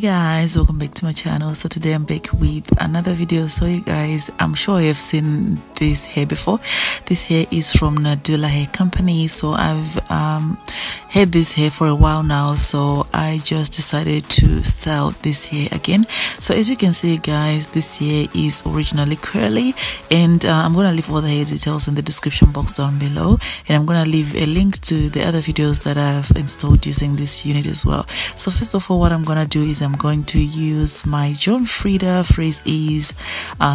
guys, welcome back to my channel. So today I'm back with another video. So you guys, I'm sure you've seen this hair before. This hair is from Nadula Hair company. So I've had this hair for a while now, so I just decided to sell this hair again. So as you can see guys, this hair is originally curly, and I'm gonna leave all the hair details in the description box down below, and I'm gonna leave a link to the other videos that I've installed using this unit as well. So first of all, what I'm gonna do is I'm going to use my John Frieda Freeze Ease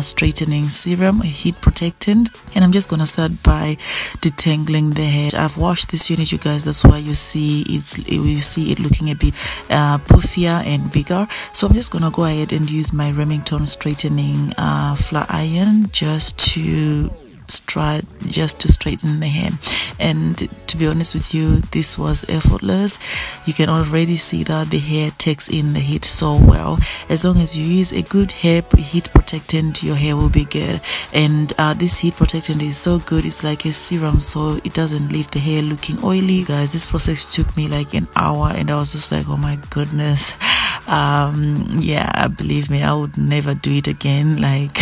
straightening serum, heat protectant, and I'm just gonna start by detangling the hair. I've washed this unit, you guys, that's why you see it looking a bit puffier and bigger. So I'm just gonna go ahead and use my Remington straightening flat iron just to straighten the hair. And to be honest with you, this was effortless. You can already see that the hair takes in the heat so well. As long as you use a good hair heat protectant, your hair will be good. And this heat protectant is so good, it's like a serum, so it doesn't leave the hair looking oily. Guys, this process took me like an hour, and I was just like, oh my goodness. Yeah, believe me, I would never do it again, like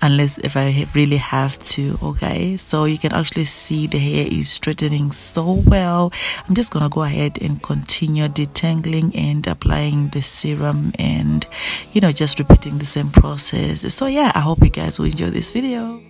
unless if I really have to. Okay, so you can actually see the hair is straightening so well. I'm just gonna go ahead and continue detangling and applying the serum, and just repeating the same process. So yeah, I hope you guys will enjoy this video.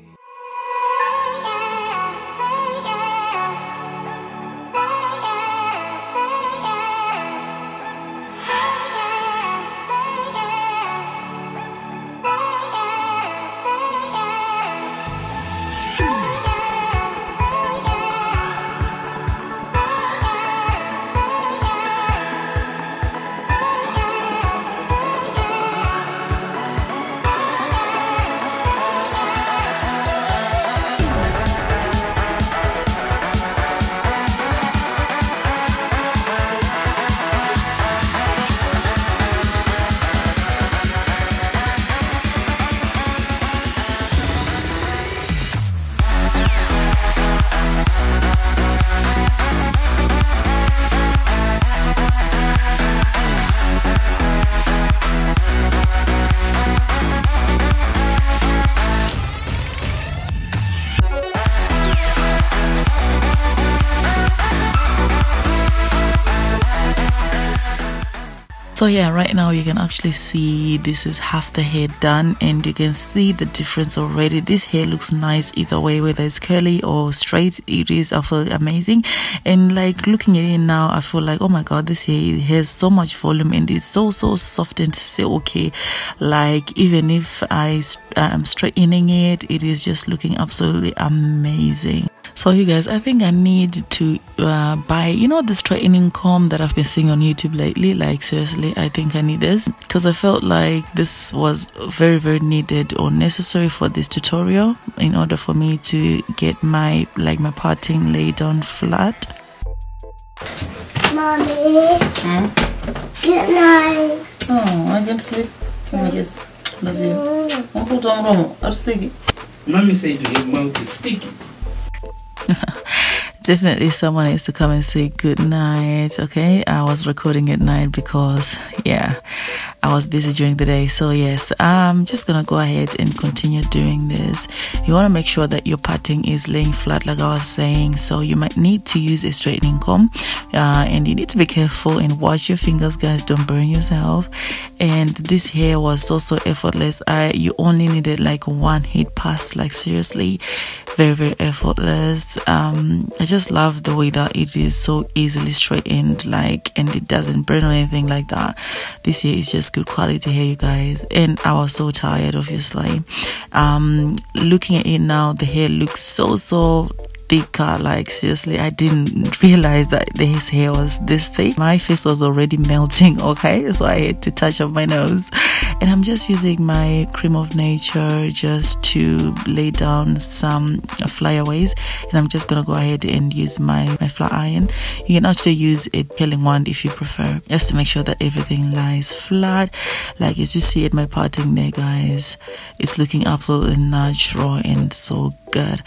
So yeah, right now you can actually see this is half the hair done, and you can see the difference already. This hair looks nice either way, whether it's curly or straight. It is absolutely amazing. And like looking at it now, I feel like, oh my god, this hair has so much volume and it's so soft and silky. Like even if I am straightening it, it is just looking absolutely amazing. So you guys, I think I need to buy the straightening comb that I've been seeing on YouTube lately. Like seriously, I think I need this, because I felt like this was very needed or necessary for this tutorial in order for me to get my parting laid down flat. Mommy, good night. Oh, I can sleep. Yes, love you. Mommy said your mouth is sticky. Definitely someone needs to come and say good night. Okay, I was recording at night because yeah, I was busy during the day. So yes, I'm just gonna go ahead and continue doing this. You want to make sure that your parting is laying flat, like I was saying. So you might need to use a straightening comb, and you need to be careful and watch your fingers, guys, don't burn yourself. And this hair was so effortless. You only needed like one heat pass, like seriously, very effortless. I just love the way that it is so easily straightened, and it doesn't burn or anything like that. This hair is just good quality hair, you guys. And I was so tired, obviously. Looking at it now, the hair looks so thicker. Like seriously, I didn't realize that his hair was this thick. My face was already melting. Okay, so I had to touch up my nose, and I'm just using my cream of nature just to lay down some flyaways. And I'm just gonna go ahead and use my flat iron. You can actually use a curling wand if you prefer, just to make sure that everything lies flat. Like as you see at my parting there, guys, it's looking absolutely natural and so good.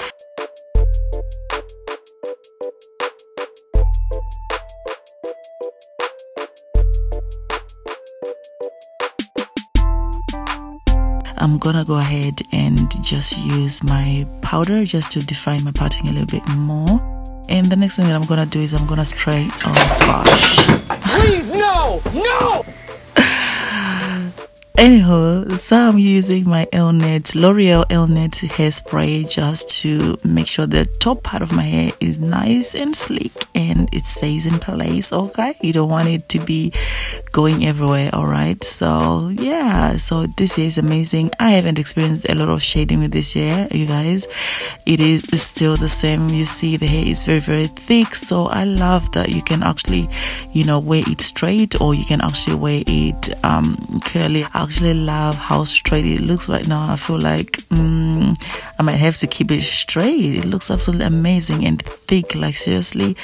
I'm gonna go ahead and just use my powder just to define my parting a little bit more. And the next thing that I'm gonna do is I'm gonna spray. Oh gosh, please, no. Anywho, so I'm using my L'Oreal Elnet hairspray just to make sure the top part of my hair is nice and sleek and it stays in place. Okay, you don't want it to be going everywhere. All right, so yeah, so this hair is amazing. I haven't experienced a lot of shading with this hair, you guys. It is still the same. You see the hair is very, very thick, so I love that you can actually, you know, wear it straight or you can actually wear it curly. I actually love how straight it looks right now. I feel like I might have to keep it straight. It looks absolutely amazing and thick, like seriously.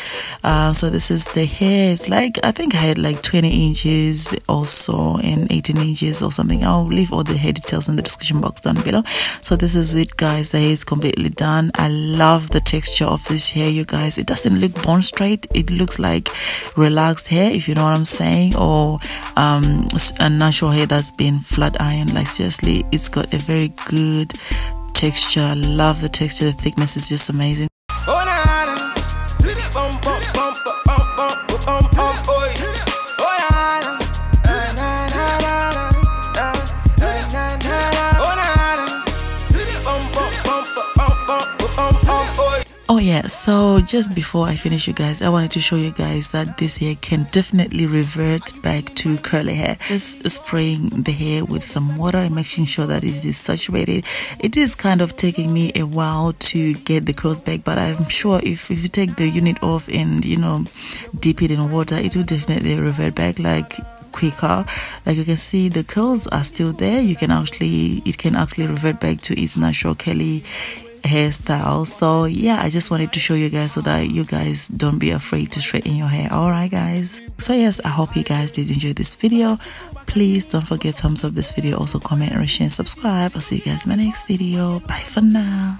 So this is the hair. It's like, I think I had like 20 inches or so and 18 inches or something. I'll leave all the hair details in the description box down below. So this is it, guys. The hair is completely done. I love the texture of this hair, you guys. It doesn't look bone straight. It looks like relaxed hair, if you know what I'm saying, or a natural hair that's been flat ironed. Like seriously, it's got a very good texture. I love the texture. The thickness is just amazing. Oh yeah, so just before I finish, you guys, I wanted to show you guys that this hair can definitely revert back to curly hair. Just spraying the hair with some water and making sure that it is saturated. It is kind of taking me a while to get the curls back, but I'm sure if you take the unit off and, you know, dip it in water, it will definitely revert back like quicker. Like you can see, the curls are still there. It can actually revert back to its natural curly hairstyle. So yeah, I just wanted to show you guys so that you guys don't be afraid to straighten your hair. All right, guys. So yes, I hope you guys did enjoy this video. Please don't forget thumbs up this video, also comment, share, and subscribe. I'll see you guys in my next video. Bye for now.